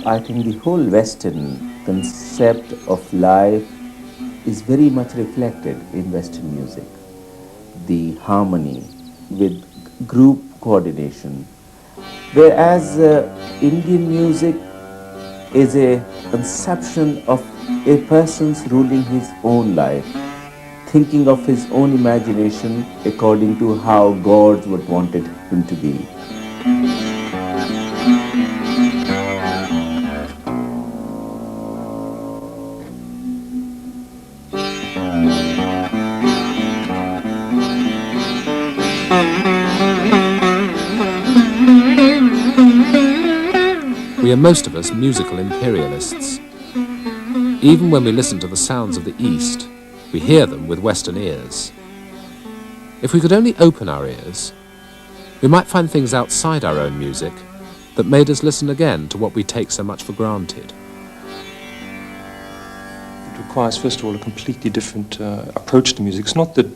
I think the whole Western concept of life is very much reflected in Western music. The harmony with group coordination, whereas Indian music is a conception of a person's ruling his own life, thinking of his own imagination according to how gods would wanted him to be. We are most of us musical imperialists. Even when we listen to the sounds of the East, we hear them with Western ears. If we could only open our ears, we might find things outside our own music that made us listen again to what we take so much for granted. It requires, first of all, a completely different approach to music. It's not that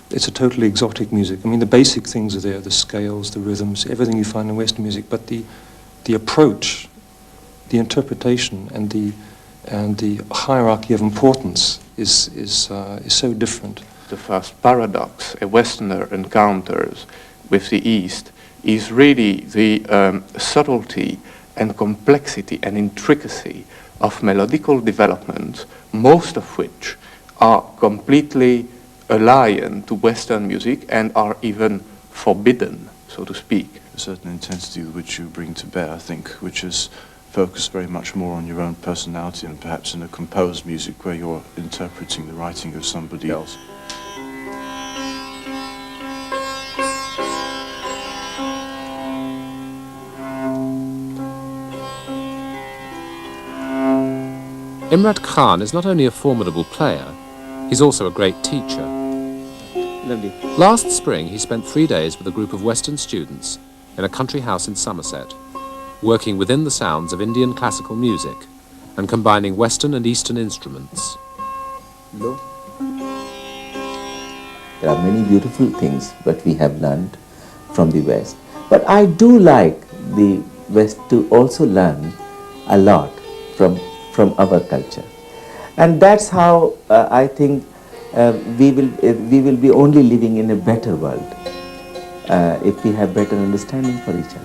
it's a totally exotic music. I mean, the basic things are there, the scales, the rhythms, everything you find in Western music, but the approach, the interpretation, and the hierarchy of importance is so different. The first paradox a Westerner encounters with the East is really the subtlety and complexity and intricacy of melodical development, most of which are completely alien to Western music and are even forbidden, so to speak. A certain intensity which you bring to bear, I think, which is focused very much more on your own personality and perhaps in a composed music where you're interpreting the writing of somebody else. Imrat Khan is not only a formidable player, he's also a great teacher. Lovely. Last spring, he spent 3 days with a group of Western students in a country house in Somerset, working within the sounds of Indian classical music and combining Western and Eastern instruments. There are many beautiful things that we have learned from the West. But I do like the West to also learn a lot from our culture. And that's how I think we will be only living in a better world if we have better understanding for each other.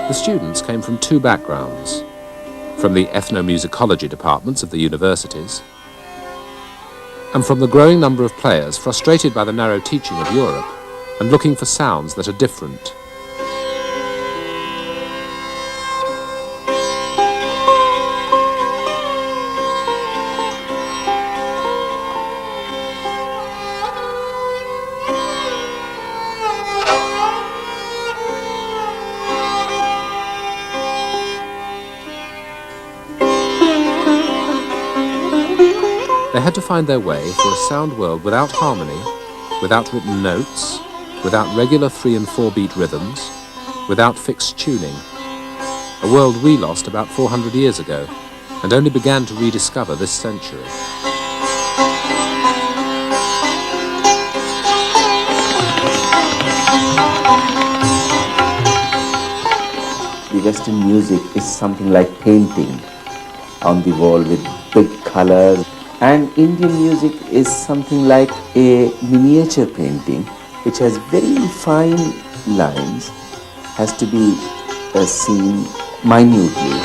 The students came from two backgrounds, from the ethnomusicology departments of the universities, and from the growing number of players frustrated by the narrow teaching of Europe and looking for sounds that are different. They had to find their way through a sound world without harmony, without written notes, without regular 3 and 4 beat rhythms, without fixed tuning. A world we lost about 400 years ago and only began to rediscover this century. The Western music is something like painting on the wall with big colors, and Indian music is something like a miniature painting which has very fine lines, has to be seen minutely.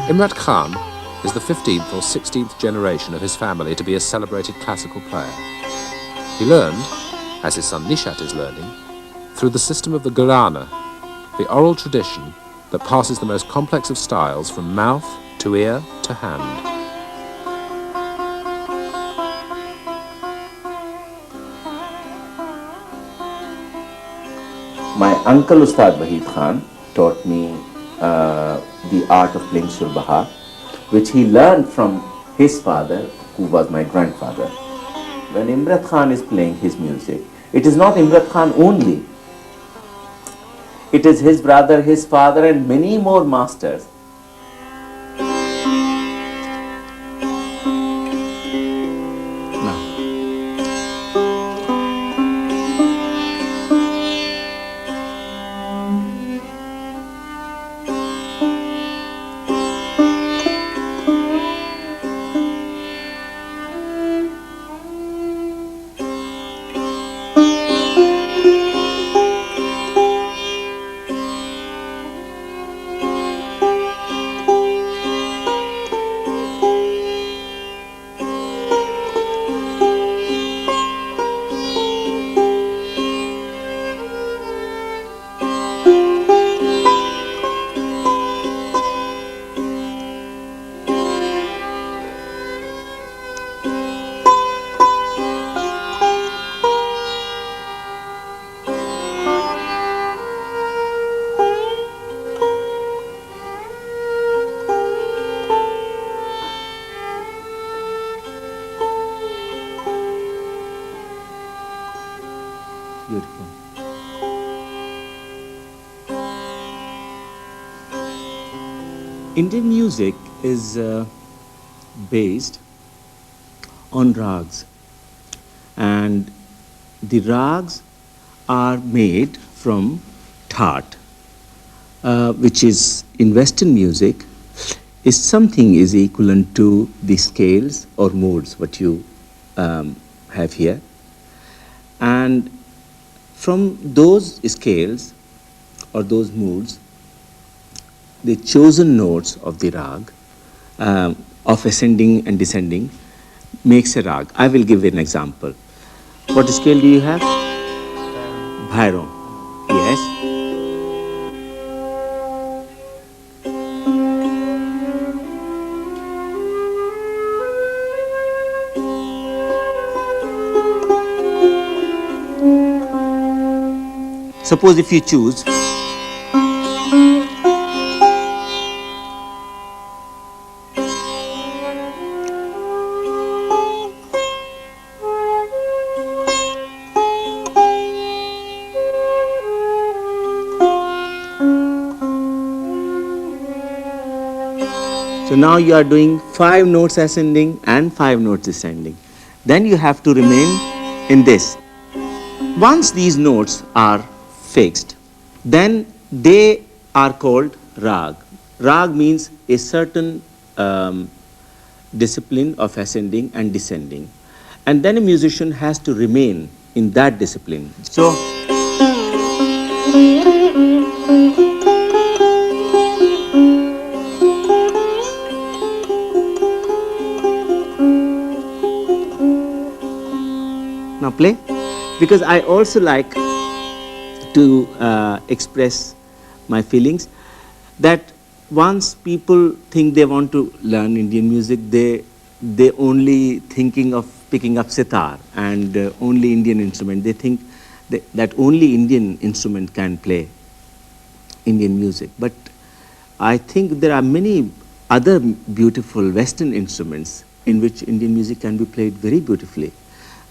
Imrat Khan is the 15th or 16th generation of his family to be a celebrated classical player. He learned, as his son Nishat is learning, through the system of the Gharana, the oral tradition that passes the most complex of styles from mouth to ear to hand. My uncle Ustad Khan taught me the art of playing Surbaha, which he learned from his father, who was my grandfather. When Imrat Khan is playing his music, it is not Imrat Khan only. It is his brother, his father, and many more masters. Beautiful. Indian music is based on rags, and the rags are made from tat, which is in Western music is something is equivalent to the scales or modes what you have here, and from those scales or those moods, the chosen notes of the rag of ascending and descending makes a rag. I will give an example. What scale do you have? Bhairo. Yes. Suppose if you choose so now you are doing 5 notes ascending and 5 notes descending. Then you have to remain in this. Once these notes are fixed, then they are called rag. Rag means a certain discipline of ascending and descending. And then a musician has to remain in that discipline. So, now play, because I also like to express my feelings that once people think they want to learn Indian music, they only thinking of picking up sitar and only Indian instrument. They think that only Indian instrument can play Indian music. But I think there are many other beautiful Western instruments in which Indian music can be played very beautifully,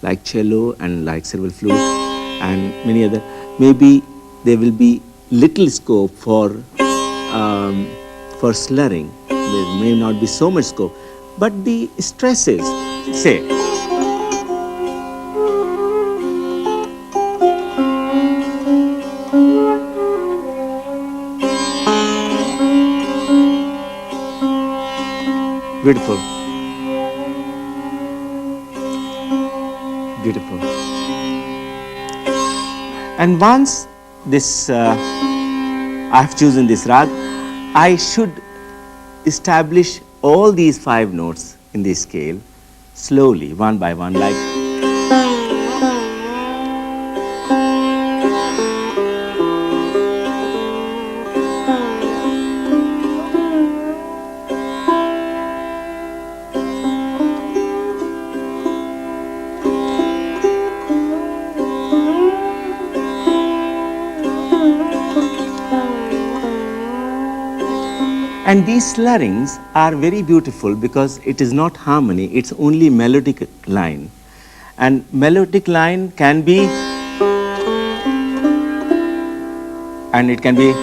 like cello and like several flute and many other. Maybe there will be little scope for slurring. There may not be so much scope, but the stresses, say, beautiful, beautiful. And once this, I have chosen this rag, I should establish all these 5 notes in this scale slowly, one by one, like. And these slurrings are very beautiful because it is not harmony, it's only melodic line. And melodic line can be, and it can be,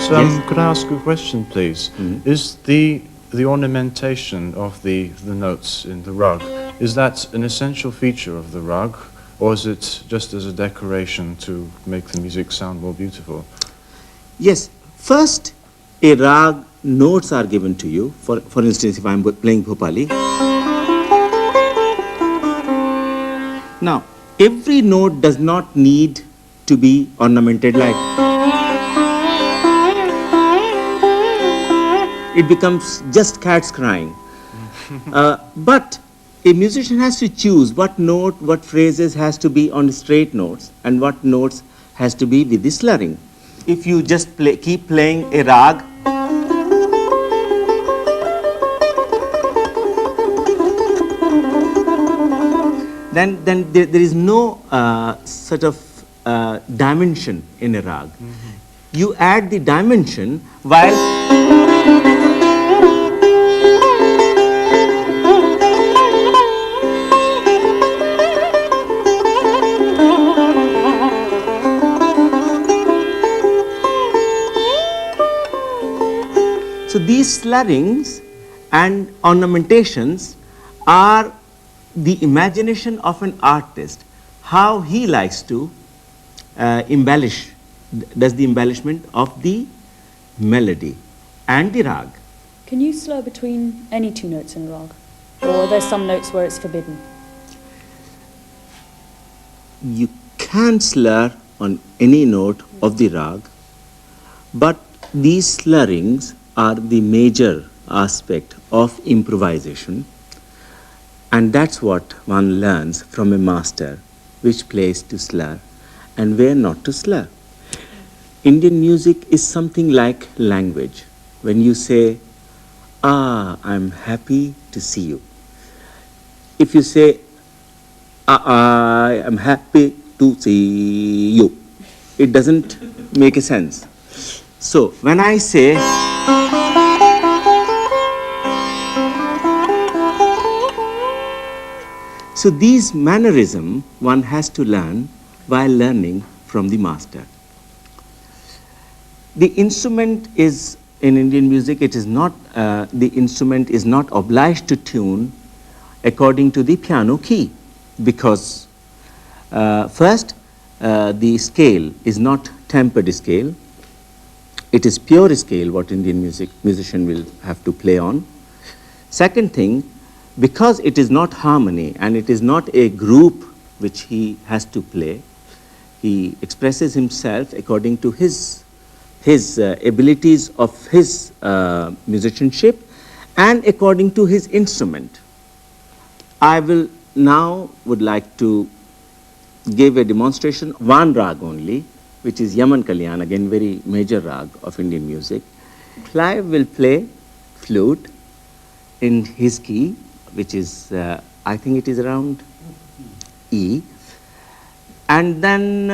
Yes. Could I ask a question, please? Is the ornamentation of the notes in the rug, is that an essential feature of the rug, or is it just as a decoration to make the music sound more beautiful? yes, first a rag notes are given to you. For instance, if I am playing Bhopali. Now, every note does not need to be ornamented like. It becomes just cats crying. But a musician has to choose what note, what phrases has to be on straight notes and what notes has to be with the slurring. If you just keep playing a rag, then there is no sort of dimension in a rag. You add the dimension while. So these slurrings and ornamentations are the imagination of an artist, how he likes to embellish, does the embellishment of the melody and the rag. Can you slur between any 2 notes in a rag? Or are there some notes where it's forbidden? You can slur on any note of the rag, but these slurrings are the major aspect of improvisation, and that's what one learns from a master, which place to slur and where not to slur. Indian music is something like language. When you say, I'm happy to see you. If you say, I am happy to see you, it doesn't make a sense. So when I say, so these mannerism one has to learn while learning from the master. The instrument is, in Indian music, it is not, the instrument is not obliged to tune according to the piano key, because first, the scale is not tempered scale. It is pure scale what Indian musician will have to play on. Second thing, because it is not harmony and it is not a group which he has to play, he expresses himself according to his abilities of his musicianship and according to his instrument. I will now would like to give a demonstration, one rag only, which is Yaman Kalyan, again very major rag of Indian music. Clive will play flute in his key, which is, I think it is around E. And then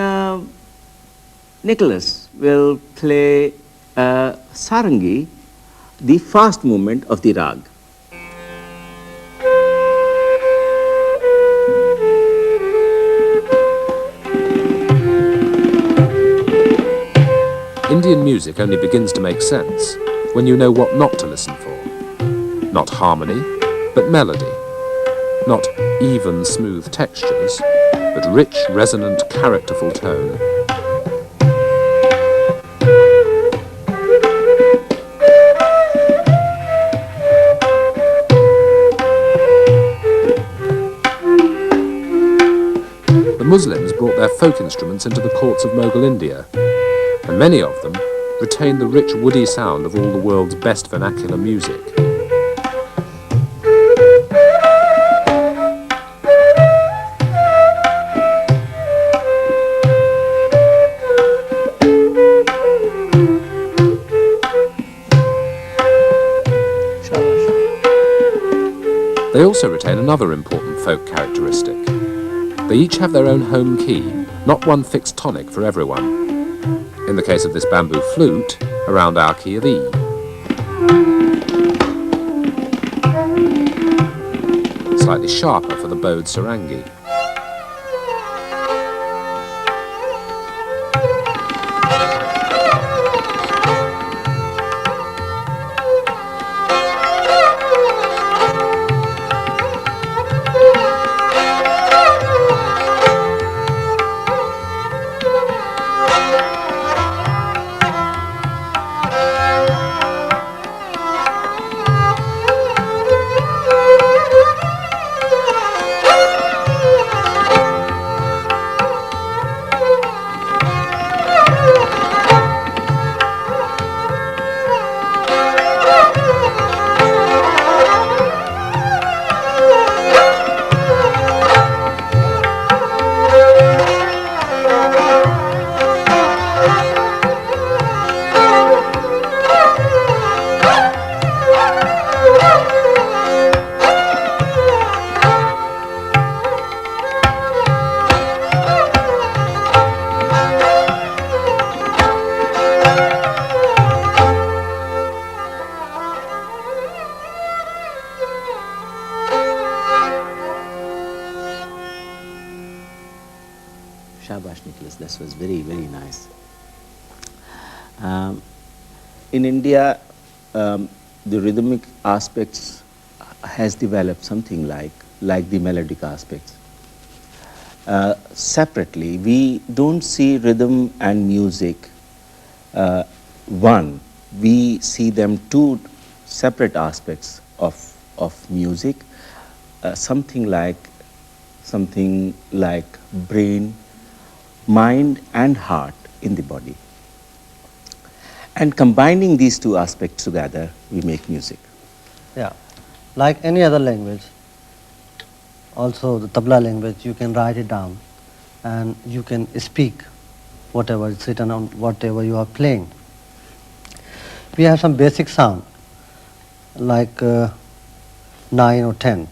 Nicholas will play sarangi, the fast movement of the rag. Indian music only begins to make sense when you know what not to listen for. Not harmony, but melody. Not even, smooth textures, but rich, resonant, characterful tone. The Muslims brought their folk instruments into the courts of Mughal India, and many of them retain the rich woody sound of all the world's best vernacular music. They also retain another important folk characteristic. They each have their own home key, not one fixed tonic for everyone. In the case of this bamboo flute, around our key of E. Slightly sharper for the bowed sarangi. Shabash, Nicholas, that was very, very nice. In India, the rhythmic aspects has developed something like the melodic aspects. Separately, we don't see rhythm and music one. We see them two separate aspects of music, something like brain, mind and heart in the body. And combining these two aspects together, we make music. Yeah, like any other language, also the tabla language, you can write it down and you can speak whatever is written on whatever you are playing. We have some basic sound like 9 or 10.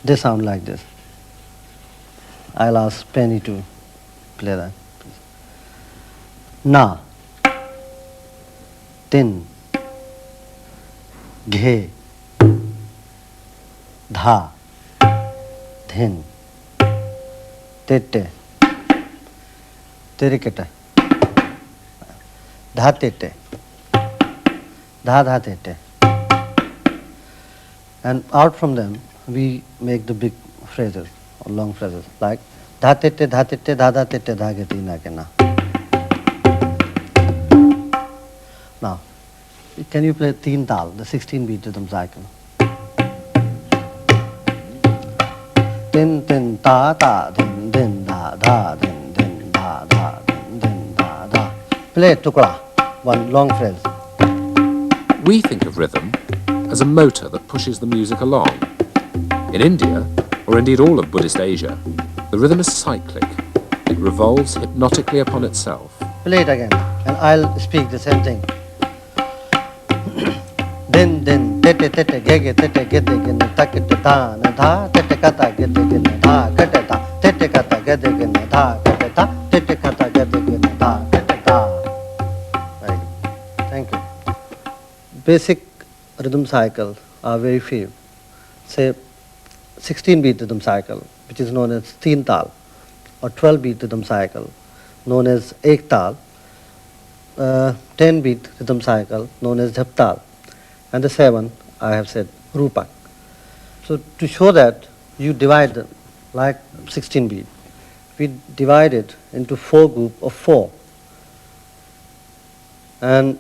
They sound like this. I'll ask Penny to play that. Na, tin, ghe, dha, dhin, tete, terikete, dha tete, dha dha tete. And out from them we make the big phrases or long phrases like dha tete dha tete dha dha tete dha gati na ke na. Now, can you play teen tal, the 16-beat rhythm cycle? Tin tin ta ta din din da da din din da da din din da da. Play tukla, one long phrase. We think of rhythm as a motor that pushes the music along. In India, or indeed all of Buddhist Asia, the rhythm is cyclic. It revolves hypnotically upon itself. Play it again, and I'll speak the same thing. Din din tete tete gege tete gete gene takete ta na tha tete kata gete gene tha kate ta tete kata gete gene tha kate ta tete kata gete gene tha kate ta. Right. Thank you. Basic rhythm cycles are very few. Say 16-beat rhythm cycle, which is known as teen tal, or 12-beat rhythm cycle, known as ek tal, 10-beat rhythm cycle, known as jhap tal, and the 7, I have said, rupak. So to show that, you divide them like 16-beat. We divide it into 4 groups of 4. And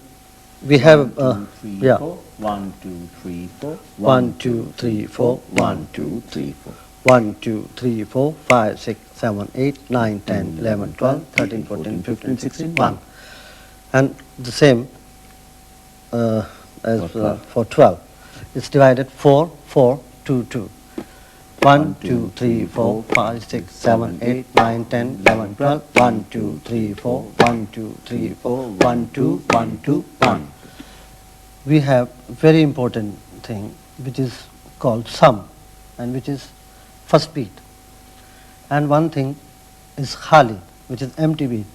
we have, 1, 2, 3, yeah. 4. 1, 2, 3, 4. 1, 2, 3, 4. 1, 2, 3, 4. 1, 2, 3, 4, 5, 6, 7, 8, 9, 10, 11, 12, 13, 14, 15, 16, 1. And the same as for 12. It's divided 4, 4, 2, 2. 1, 2, 3, 4, 5, 6, 7, 8, 9, 10, 11, 12. 1, 2, 3, 4. 1, 2, 3, 4. 1, 2, 1, 2, 1. We have very important thing which is called sum, and which is first beat. And one thing is khali, which is empty beat,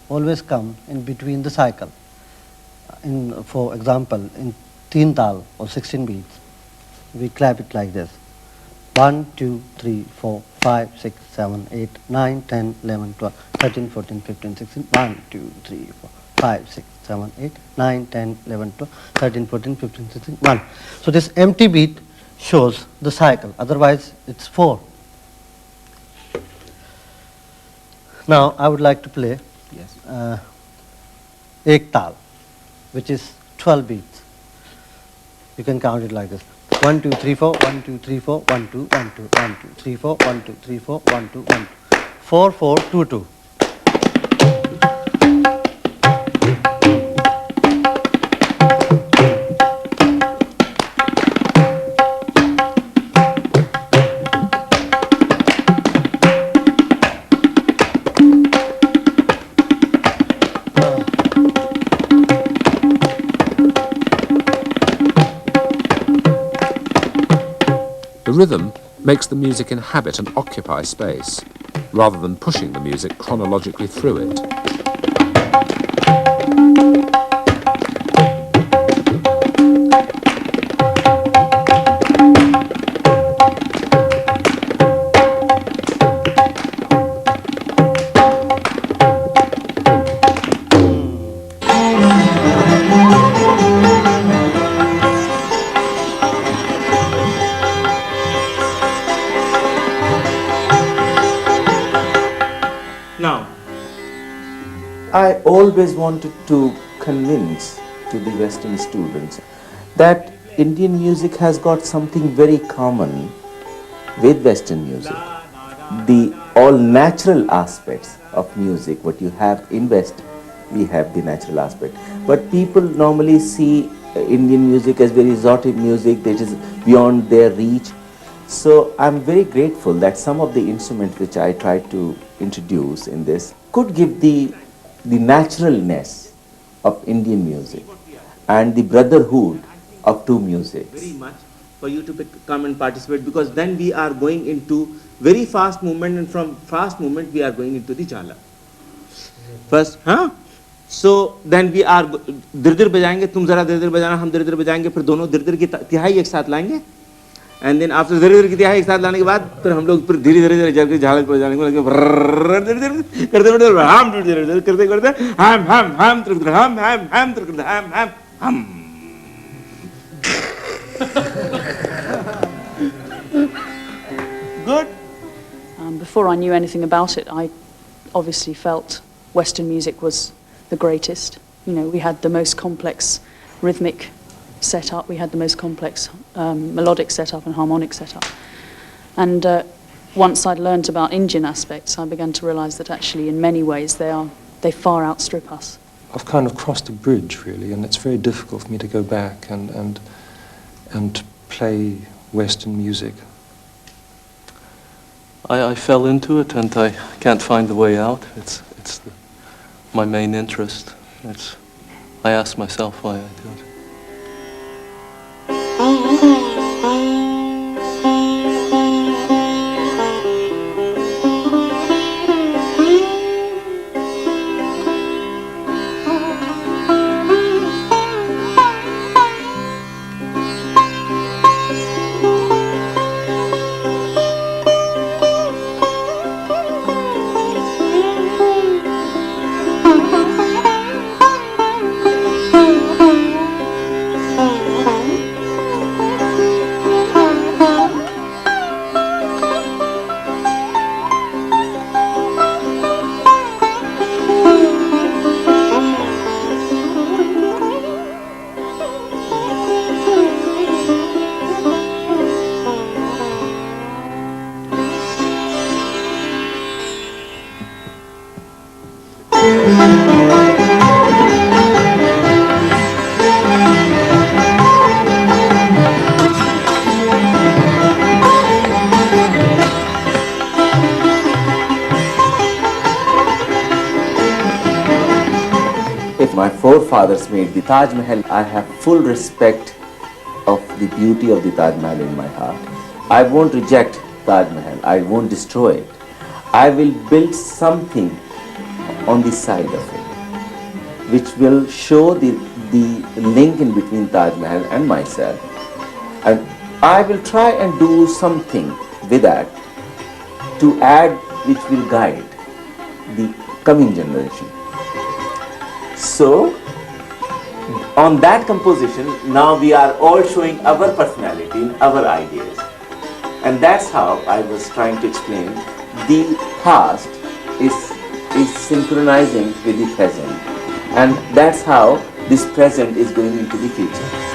always come in between the cycle. For example, in teen tal or 16 beats, we clap it like this. 1, 2, 3, 4, 5, 6, 7, 8, 9, 10, 11, 12, 13, 14, 15, 16. 1, 2, 3, 4, 5, 6, 7, 8, 9, 10, 11, 12, 13, 14, 15, 16, 1. So this empty beat shows the cycle, otherwise it's 4. Now I would like to play ek tal, which is 12 beats. You can count it like this. 1, 2, 3, 4, 1, 2, 3, 4, 1, 2, 1, 2, 1, 2, 3, 4, 1, 2, 3, 4, 1, 2, 1, 2. 4, 4, 2, 2. The rhythm makes the music inhabit and occupy space, rather than pushing the music chronologically through it. Now, I always wanted to convince to the Western students that Indian music has got something very common with Western music. The all natural aspects of music, what you have in West, we have the natural aspect. But people normally see Indian music as very exotic music that is beyond their reach. So I'm very grateful that some of the instruments which I tried to introduce in this could give the naturalness of Indian music and the brotherhood of two musics. Very much for you to come and participate, because then we are going into very fast movement, and from fast movement we are going into the jala. First, So then we are dir-dir bajayenge, tum zara dir-dir bajana, hum dir-dir bajayenge, फिर दोनों dir-dir की तिहाई एक साथ लाएंगे. And then after dir-dir की तिहाई एक साथ लाने के बाद फिर हम लोग फिर धीरे-धीरे जाकर झालक बजाने को लगे, dir-dir करते हम dir-dir करते हम dir-dir हम dir-dir हम. Good. Before I knew anything about it, I obviously felt Western music was the greatest. You know, we had the most complex rhythmic setup, we had the most complex melodic setup and harmonic setup. And once I'd learned about Indian aspects, I began to realize that actually in many ways they far outstrip us. I've kind of crossed a bridge, really, and it's very difficult for me to go back and play Western music. I fell into it and I can't find the way out. It's my main interest. I ask myself why I do it. If my forefathers made the Taj Mahal, I have full respect of the beauty of the Taj Mahal in my heart. I won't reject Taj Mahal. I won't destroy it. I will build something on the side of it, which will show the link in between Taj Mahal and myself. And I will try and do something with that to add, which will guide the coming generation. So, on that composition, now we are all showing our personality and our ideas. And that's how I was trying to explain the past is synchronizing with the present. And that's how this present is going into the future.